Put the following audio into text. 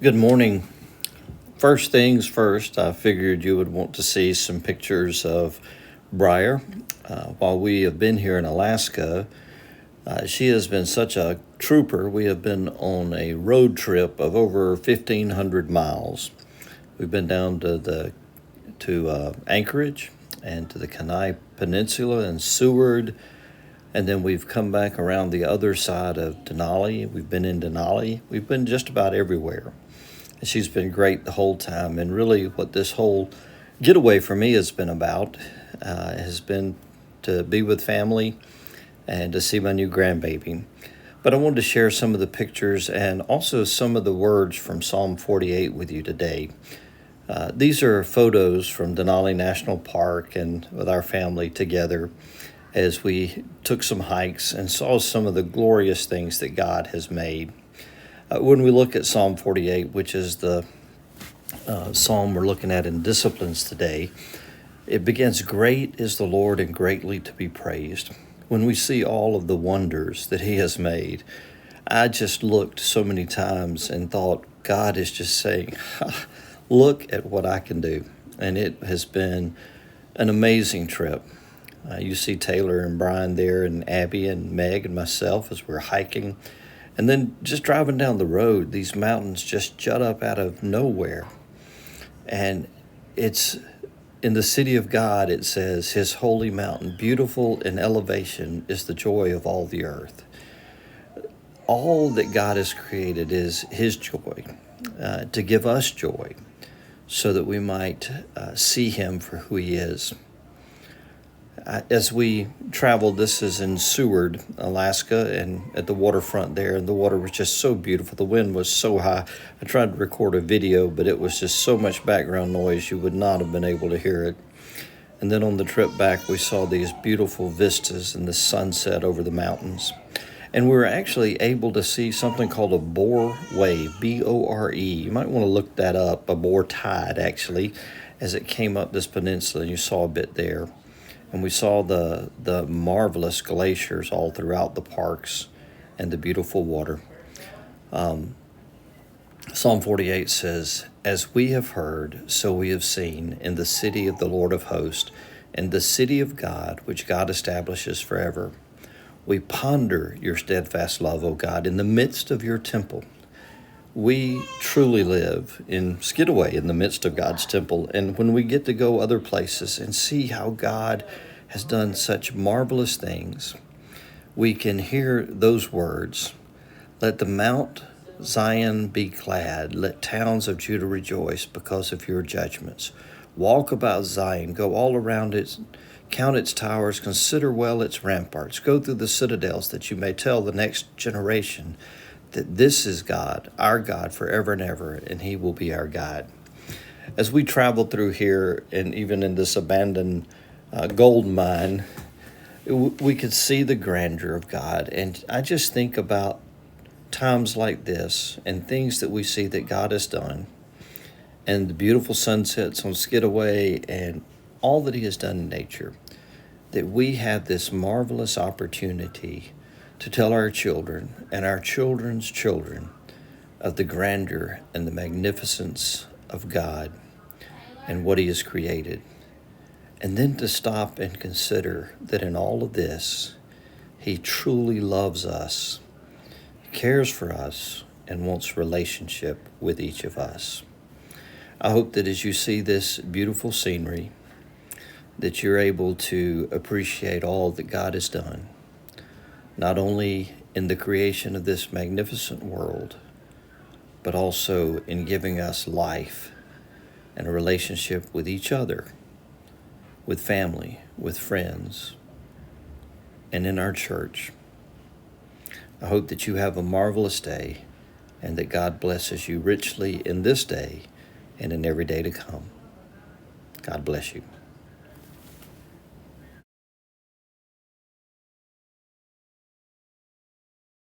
Good morning. First things first, I figured you would want to see some pictures of Briar. While we have been here in Alaska, she has been such a trooper. We have been on a road trip of over 1,500 miles. We've been down to Anchorage and to the Kenai Peninsula and Seward, and then we've come back around the other side of Denali. We've been in Denali. We've been just about everywhere. She's been great the whole time, and really what this whole getaway for me has been to be with family and to see my new grandbaby. But I wanted to share some of the pictures and also some of the words from Psalm 48 with you today. These are photos from Denali National Park and with our family together as we took some hikes and saw some of the glorious things that God has made. When we look at Psalm 48, which is the psalm we're looking at in disciplines today, it begins, "Great is the Lord and greatly to be praised." When we see all of the wonders that he has made, I just looked so many times and thought, God is just saying, look at what I can do. And it has been an amazing trip. You see Taylor and Brian there, and Abby and Meg and myself as we're hiking. And then just driving down the road, these mountains just jut up out of nowhere. And it's in the city of God, it says, his holy mountain, beautiful in elevation, is the joy of all the earth. All that God has created is his joy, to give us joy so that we might see him for who he is. As we traveled, this is in Seward, Alaska, and at the waterfront there, and the water was just so beautiful. The wind was so high. I tried to record a video, but it was just so much background noise, you would not have been able to hear it. And then on the trip back, we saw these beautiful vistas and the sunset over the mountains. And we were actually able to see something called a bore wave, B-O-R-E. You might want to look that up, a bore tide, actually, as it came up this peninsula. You saw a bit there. And we saw the marvelous glaciers all throughout the parks and the beautiful water. Psalm 48 says, "As we have heard, so we have seen in the city of the Lord of hosts, in the city of God, which God establishes forever. We ponder your steadfast love, O God, in the midst of your temple." We truly live in Skidaway in the midst of God's temple. And when we get to go other places and see how God has done such marvelous things, we can hear those words, "Let the Mount Zion be glad. Let towns of Judah rejoice because of your judgments. Walk about Zion, go all around it, count its towers, consider well its ramparts. Go through the citadels that you may tell the next generation that this is God, our God forever and ever, and he will be our God." As we traveled through here, and even in this abandoned gold mine, we could see the grandeur of God. And I just think about times like this and things that we see that God has done, and the beautiful sunsets on Skidaway and all that he has done in nature, that we have this marvelous opportunity to tell our children and our children's children of the grandeur and the magnificence of God and what he has created. And then to stop and consider that in all of this, he truly loves us, cares for us, and wants relationship with each of us. I hope that as you see this beautiful scenery, that you're able to appreciate all that God has done, not only in the creation of this magnificent world, but also in giving us life and a relationship with each other, with family, with friends, and in our church. I hope that you have a marvelous day and that God blesses you richly in this day and in every day to come. God bless you.